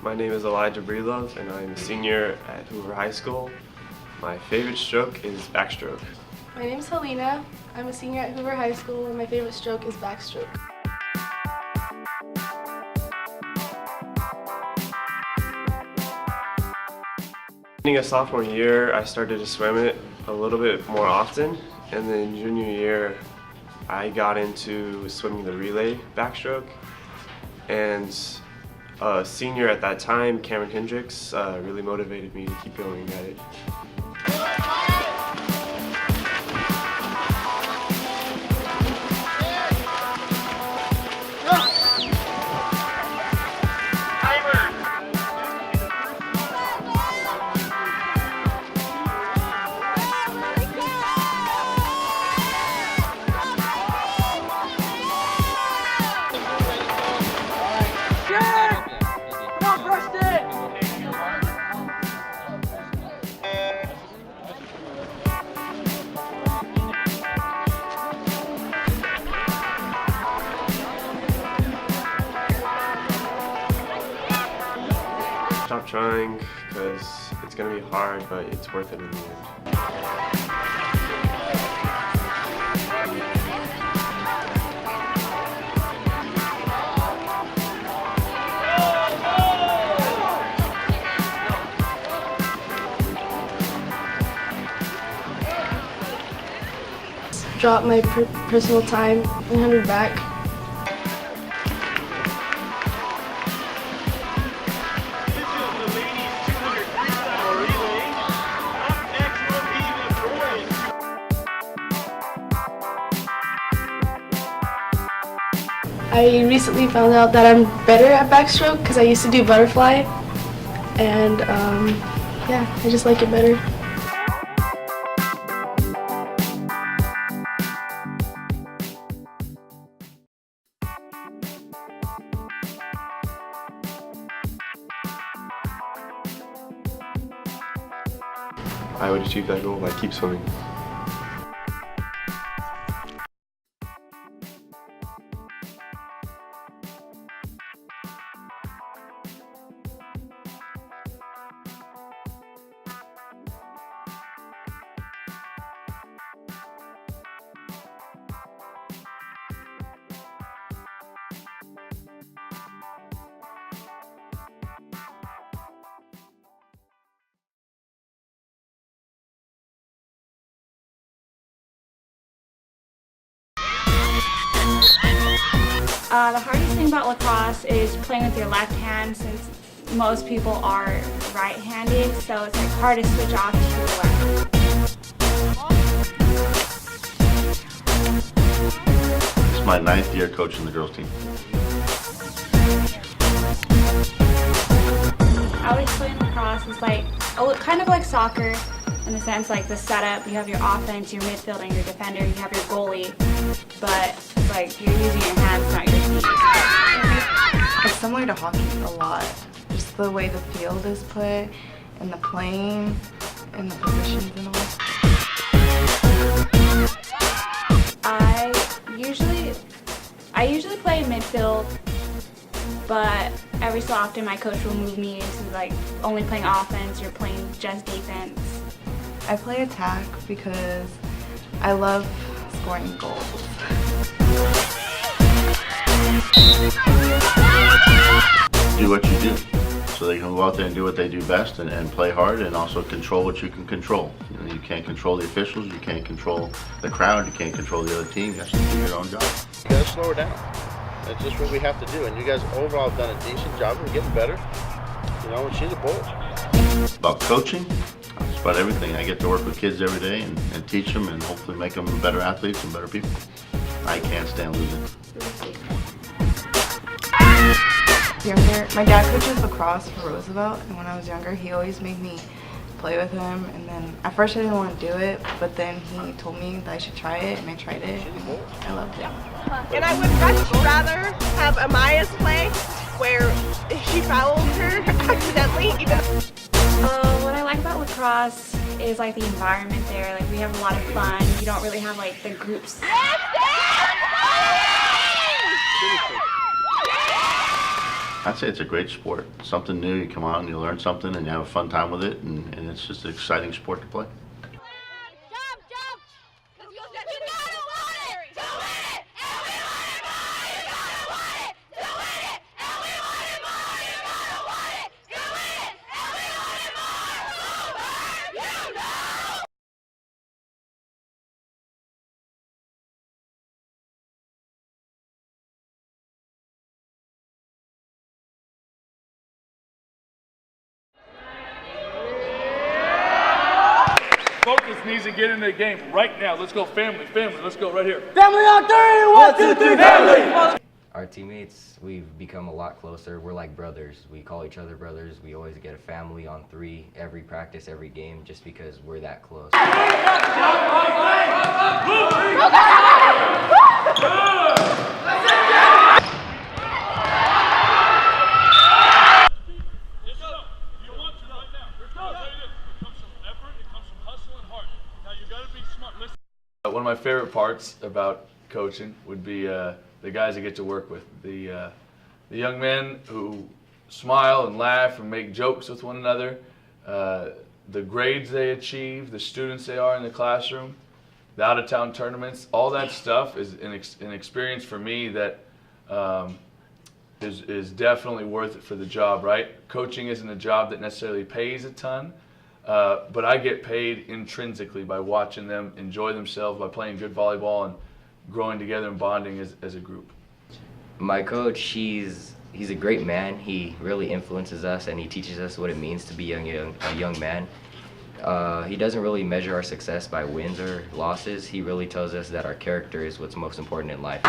My name is Elijah Breedlove and I'm a senior at Hoover High School. My favorite stroke is backstroke. My name is Helena. I'm a senior at Hoover High School and my favorite stroke is backstroke. Beginning of sophomore year, I started to swim it a little bit more often, and then junior year, I got into swimming the relay backstroke. And senior at that time, Cameron Hendricks, really motivated me to keep going at it. Stop trying because it's going to be hard, but it's worth it in the end. Drop my personal time 100 back. I recently found out that I'm better at backstroke because I used to do butterfly, and yeah, I just like it better. I would achieve that goal if I keep swimming. The hardest thing about lacrosse is playing with your left hand, since most people are right-handed, so it's like hard to switch off to your left. This is my 9th year coaching the girls team. I always play lacrosse is like kind of like soccer, in the sense like the setup. You have your offense, your midfield, and your defender. You have your goalie, but it's like you're using your hands, not your feet. It's similar to hockey a lot. Just the way the field is put, and the playing, and the positions and all. I usually play midfield, but every so often my coach will move me into like only playing offense or playing just defense. I play attack because I love scoring goals. Do what you do, so they can go out there and do what they do best and play hard, and also control what you can control. You know, you can't control the officials, you can't control the crowd, you can't control the other team. You have to do your own job. You gotta slow her down. That's just what we have to do, and you guys overall have done a decent job. We're getting better. You know, and she's a bull. About coaching, it's about everything. I get to work with kids every day and teach them and hopefully make them better athletes and better people. I can't stand losing. Younger, my dad coaches lacrosse for Roosevelt, and when I was younger, he always made me play with him. And then at first I didn't want to do it, but then he told me that I should try it, and I tried it, and I loved it. And I would much rather have Amaya's play, where she fouled her accidentally. What I like about lacrosse is like the environment there. Like we have a lot of fun. You don't really have like the groups. I'd say it's a great sport. Something new, you come out and you learn something and you have a fun time with it, and it's just an exciting sport to play. Focus needs to get into the game right now. Let's go family, family. Let's go right here. Family on three! 1, 2, 3, family! Our teammates, we've become a lot closer. We're like brothers. We call each other brothers. We always get a family on three, every practice, every game, just because we're that close. One of my favorite parts about coaching would be the guys I get to work with. The young men who smile and laugh and make jokes with one another, the grades they achieve, the students they are in the classroom, the out-of-town tournaments, all that stuff is an experience for me that is definitely worth it for the job, right? Coaching isn't a job that necessarily pays a ton, but I get paid intrinsically by watching them enjoy themselves, by playing good volleyball and growing together and bonding as a group. My coach, he's a great man. He really influences us, and he teaches us what it means to be a young man. He doesn't really measure our success by wins or losses. He really tells us that our character is what's most important in life.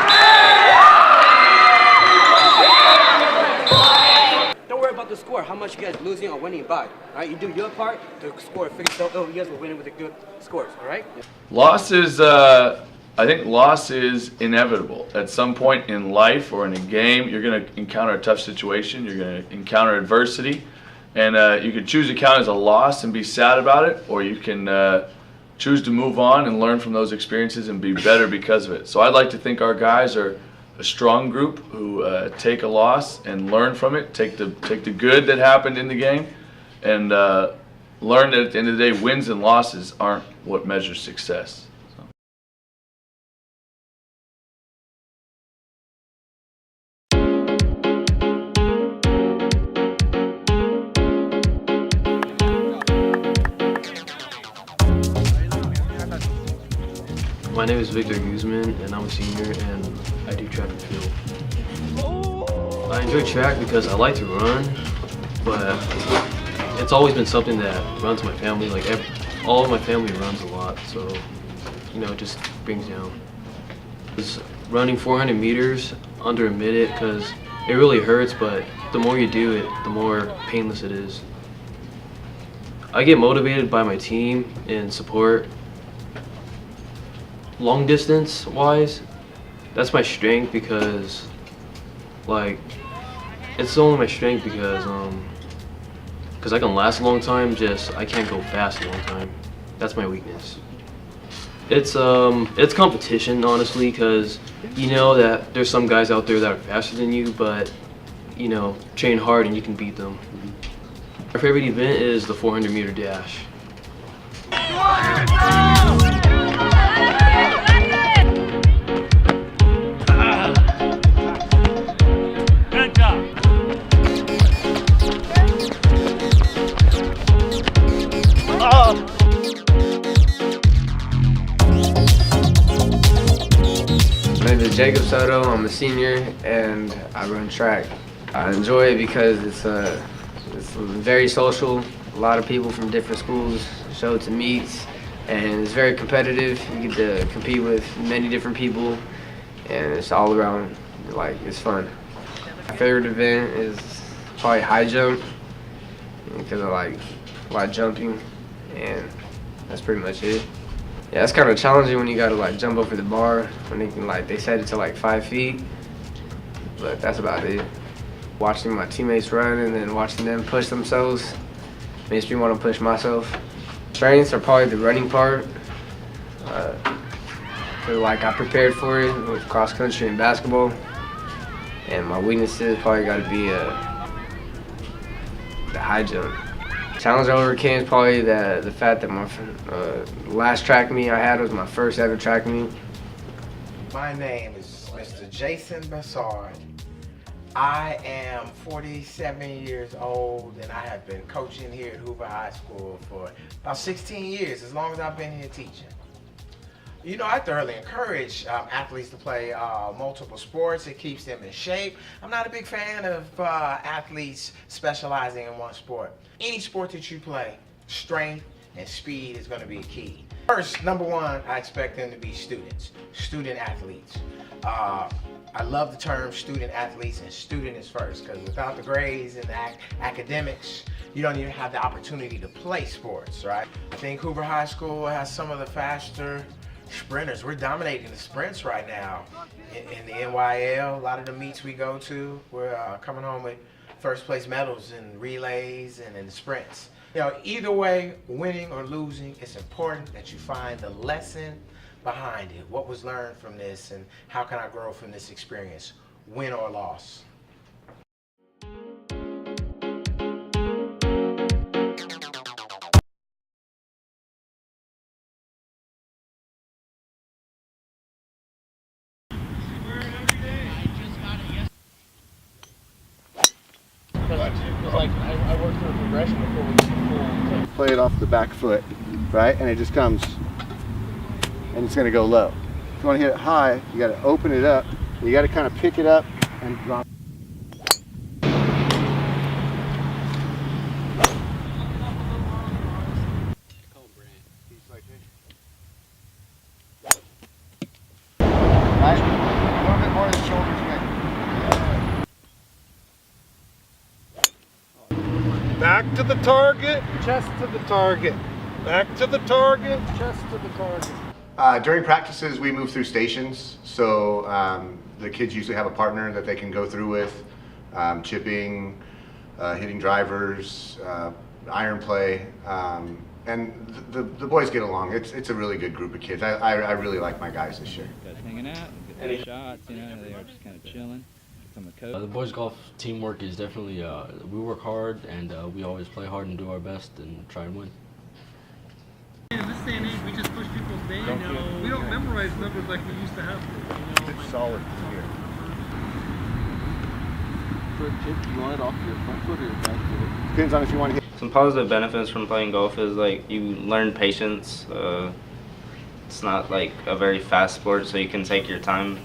Don't worry about the score, how much you guys losing or winning by. All right, you do your part, the score figures out, oh, you guys were winning with the good scores, all right? Loss is, I think loss is inevitable. At some point in life or in a game, you're going to encounter a tough situation, you're going to encounter adversity, and you can choose to count as a loss and be sad about it, or you can choose to move on and learn from those experiences and be better because of it. So I'd like to think our guys are a strong group who take a loss and learn from it, take the good that happened in the game, and learn that at the end of the day, wins and losses aren't what measures success. My name is Victor Guzman, and I'm a senior, and I do track and field. I enjoy track because I like to run, but it's always been something that runs my family. Like all of my family runs a lot, so it just brings down. Just running 400 meters under a minute because it really hurts, but the more you do it, the more painless it is. I get motivated by my team and support. Long distance wise, that's my strength because it's only my strength because I can last a long time, just I can't go fast a long time. That's my weakness. It's competition, honestly, because you know that there's some guys out there that are faster than you, but train hard and you can beat them. My favorite event is the 400 meter dash. My name is Jacob Soto. I'm a senior and I run track. I enjoy it because it's very social. A lot of people from different schools show up to meets, and it's very competitive. You get to compete with many different people, and it's all around it's fun. My favorite event is probably high jump because I like a lot of jumping, and that's pretty much it. Yeah, it's kind of challenging when you gotta jump over the bar when they set it to 5 feet, but that's about it. Watching my teammates run and then watching them push themselves makes me want to push myself. Strengths are probably the running part. I prepared for it with cross country and basketball, And my weaknesses probably got to be the high jump. Challenge I overcame is probably the fact that my last track meet I had was my first ever track meet. My name is Mr. Jason Bassard. I am 47 years old and I have been coaching here at Hoover High School for about 16 years, as long as I've been here teaching. You know, I thoroughly encourage athletes to play multiple sports. It keeps them in shape. I'm not a big fan of athletes specializing in one sport. Any sport that you play, strength and speed is going to be a key. First, number one, I expect them to be students, student athletes. I love the term student athletes, and student is first, because without the grades and the academics, you don't even have the opportunity to play sports, right? I think Hoover High School has some of the faster sprinters. We're dominating the sprints right now in the NYL. A lot of the meets we go to, we're coming home with first place medals in relays and in the sprints. You know, either way, winning or losing, it's important that you find the lesson behind it. What was learned from this, and how can I grow from this experience, win or loss? I worked through a progression before we play it off the back foot, right? And it just comes, and it's going to go low. If you want to hit it high, you got to open it up. You got to kind of pick it up and drop. Right? A little bit more of the shoulders. Back to the target, chest to the target. Back to the target, chest to the target. During practices, we move through stations, so the kids usually have a partner that they can go through with, chipping, hitting drivers, iron play, and the boys get along. It's a really good group of kids. I really like my guys this year. Guys hanging out, getting shots, you know, they are just kind of chilling. The boys golf teamwork is definitely, we work hard and we always play hard and do our best and try and win. In this day and age, we just push people's names. We don't memorize numbers like we used to have to. It's solid here. For a chip, you want it off your front foot or your back foot? Depends on if you want to hit. Some positive benefits from playing golf is like you learn patience. It's not like a very fast sport, so you can take your time.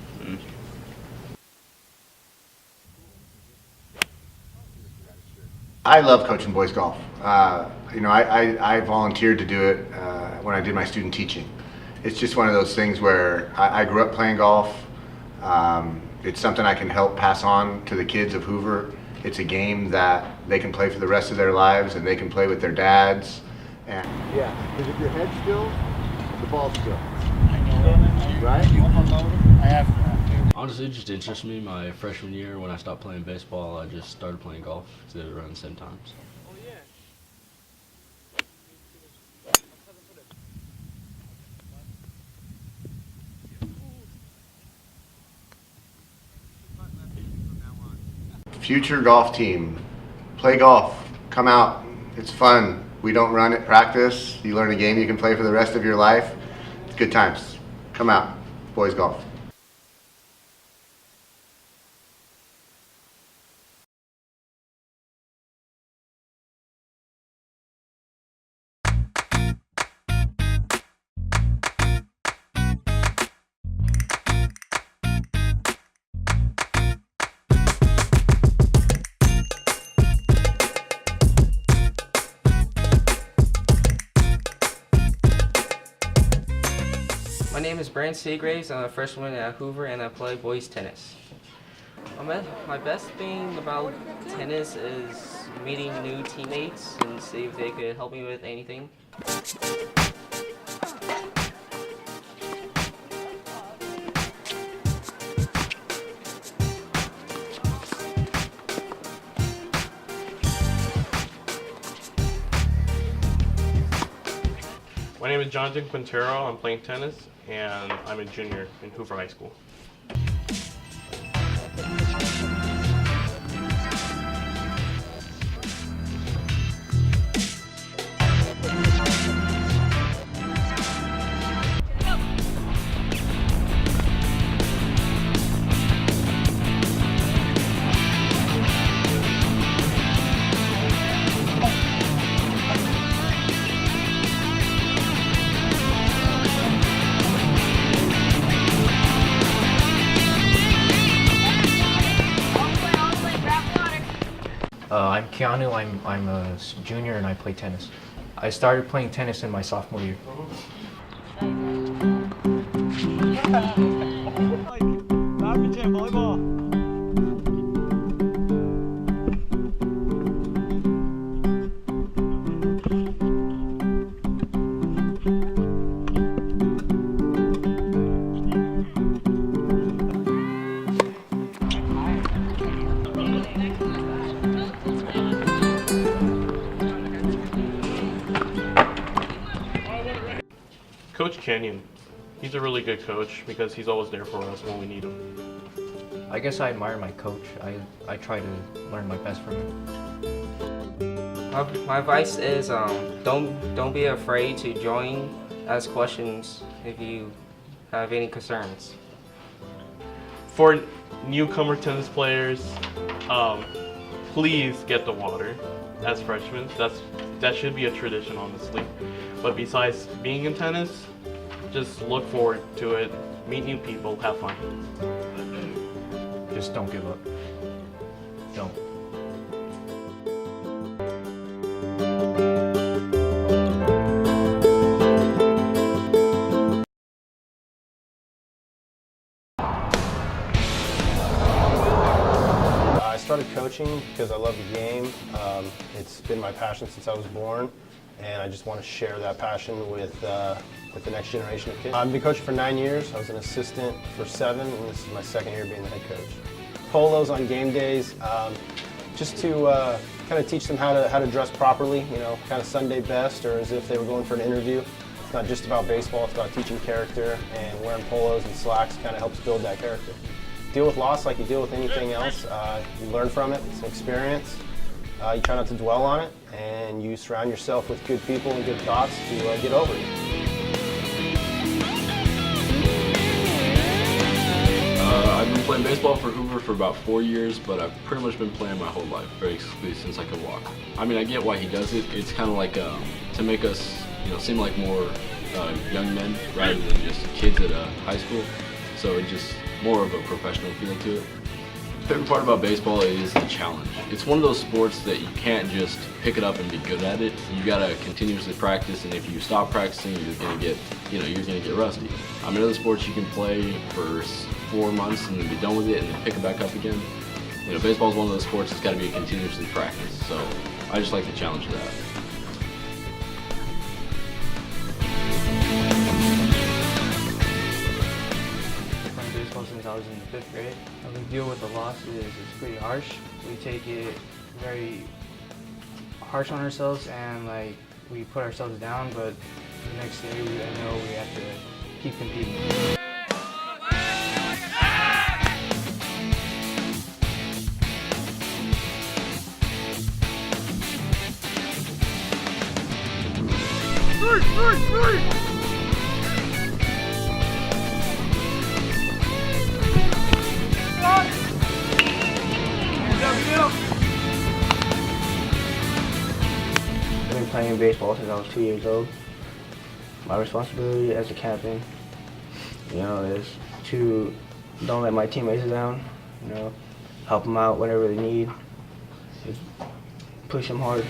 I love coaching boys golf. You know, I volunteered to do it when I did my student teaching. It's just one of those things where I grew up playing golf. It's something I can help pass on to the kids of Hoover. It's a game that they can play for the rest of their lives, and they can play with their dads. And yeah, because if your head's still, the ball's still. Right? I have to. Honestly, it just interests me. My freshman year, when I stopped playing baseball, I just started playing golf because they were around the same times. Future golf team, play golf, come out, it's fun. We don't run at practice. You learn a game you can play for the rest of your life. It's good times. Come out, boys golf. My name is Brent Seagraves. I'm a freshman at Hoover and I play boys tennis. My best thing about tennis is meeting new teammates and see if they could help me with anything. My name is Jonathan Quintero. I'm playing tennis, and I'm a junior in Hoover High School. I'm Keanu. I'm a junior and I play tennis. I started playing tennis in my sophomore year. Badminton, volleyball. Coach Kenyon, he's a really good coach because he's always there for us when we need him. I guess I admire my coach. I try to learn my best from him. My advice is don't be afraid to join, ask questions if you have any concerns. For newcomer tennis players, please get the water as freshmen. That should be a tradition, honestly. But besides being in tennis, just look forward to it, meet new people, have fun. Just don't give up. Don't. I started coaching because I love the game. It's been my passion since I was born, and I just want to share that passion with the next generation of kids. I've been coaching for 9 years. I was an assistant for 7, and this is my 2nd year being the head coach. Polos on game days, just to kind of teach them how to dress properly, you know, kind of Sunday best, or as if they were going for an interview. It's not just about baseball, it's about teaching character, and wearing polos and slacks kind of helps build that character. Deal with loss like you deal with anything else. You learn from it, it's an experience. You try not to dwell on it, and you surround yourself with good people and good thoughts to get over it. I've been playing baseball for Hoover for about 4 years, but I've pretty much been playing my whole life, basically since I could walk. I mean, I get why he does it. It's kind of like to make us, seem like more young men rather than just kids at high school. So it's just more of a professional feel to it. The favorite part about baseball is the challenge. It's one of those sports that you can't just pick it up and be good at it. You gotta continuously practice, and if you stop practicing, you're gonna get, you're gonna get rusty. I mean, other sports you can play for 4 months and then be done with it and then pick it back up again. Baseball is one of those sports that's gotta be continuously practiced. So I just like the challenge of that. Since I was in the 5th grade. How we deal with the losses is pretty harsh. We take it very harsh on ourselves, and we put ourselves down, but the next day we know we have to keep competing. I've been playing baseball since I was 2 years old. My responsibility as a captain, is to don't let my teammates down, help them out whenever they need, just push them hard.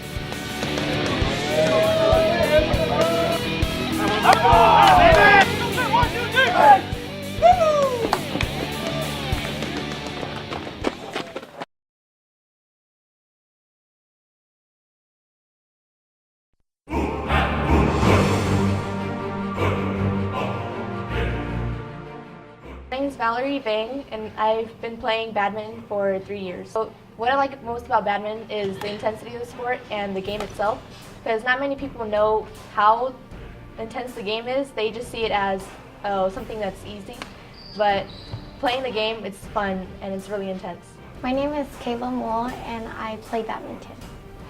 My name is Valerie Bang, and I've been playing badminton for 3 years. So what I like most about badminton is the intensity of the sport and the game itself, because not many people know how intense the game is. They just see it as something that's easy, but playing the game, it's fun and it's really intense. My name is Kayla Moore, and I play badminton.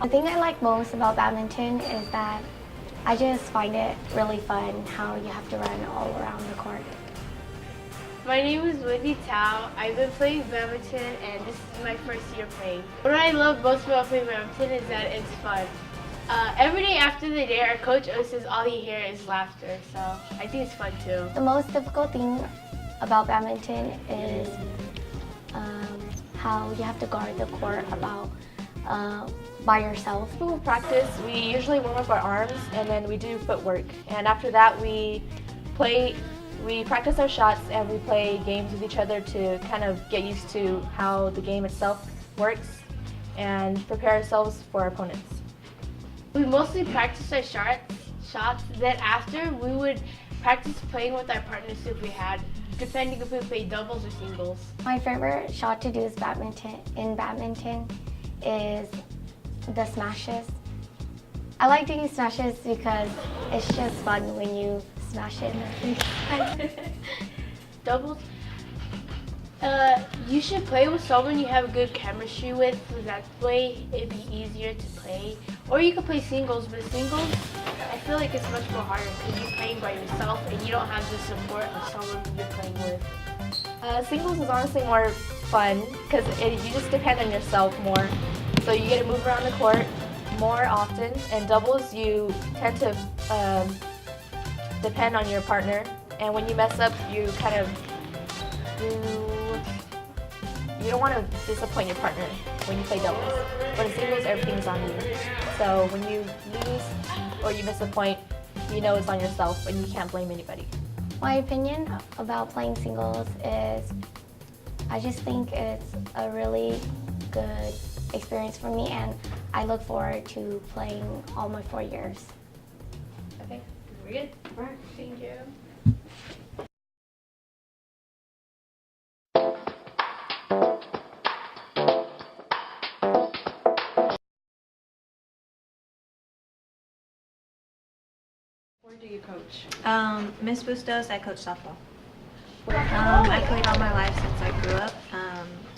The thing I like most about badminton is that I just find it really fun how you have to run all around the court. My name is Wendy Tao. I've been playing badminton, and this is my first year playing. What I love most about playing badminton is that it's fun. Every day after the day, our coach always says all he hears is laughter, so I think it's fun too. The most difficult thing about badminton is how you have to guard the court about by yourself? Before practice, we usually warm up our arms and then we do footwork. And after that, we practice our shots and we play games with each other to kind of get used to how the game itself works and prepare ourselves for our opponents. We mostly practice our shots, then after we would practice playing with our partners if we had, depending if we play doubles or singles. My favorite shot to do is in badminton is the smashes. I like doing smashes because it's just fun when you smash it. Doubles? You should play with someone you have a good chemistry with, so that way it'd be easier to play. Or you could play singles, but singles, I feel like it's much more harder because you're playing by yourself and you don't have the support of someone who you're playing with. Singles is honestly more fun because you just depend on yourself more. So you get to move around the court more often, and doubles you tend to depend on your partner. And when you mess up, you kind of you don't want to disappoint your partner when you play doubles. But in singles, everything's on you. So when you lose or you miss a point, you know it's on yourself and you can't blame anybody. My opinion about playing singles is I just think it's a really good experience for me, and I look forward to playing all my 4 years. Okay, we're good. All right, thank you. Where do you coach? Miss Bustos, I coach softball. I played all my life since I grew up.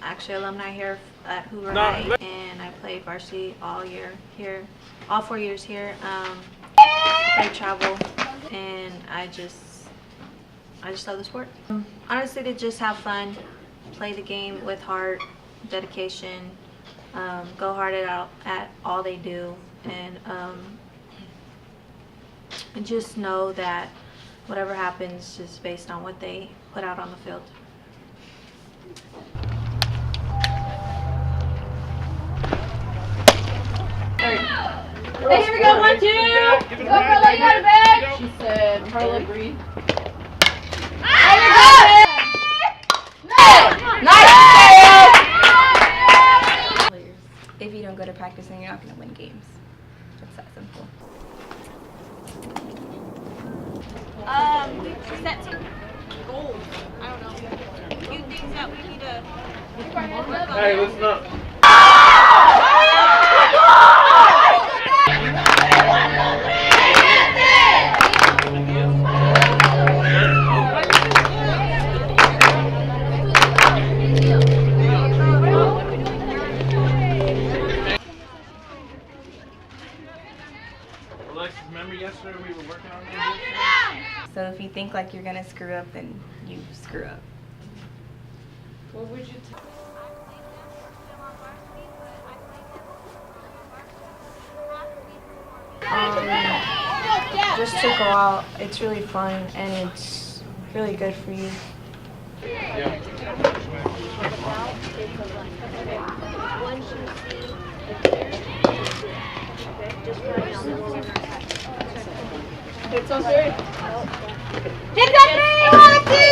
Actually alumni here at Hoover High, and I played varsity all year here, all 4 years here. I travel, and I just love the sport. Honestly, to just have fun, play the game with heart, dedication, go hard at all they do, and just know that whatever happens is based on what they put out on the field. Hey, here we go, 1, 2! Go, Carla, you got it back! She said, Carla, breathe. If you don't go to practice, then you're not going to win games. It's that simple. Set some goals. I don't know. A few things that we need to work on. Hey, listen up. Alexis, remember yesterday we were working on that? So if you think like you're gonna screw up, then you screw up. What would you Just to go out, it's really fun and it's really good for you. It's so serious. Hit that thing, Alexis!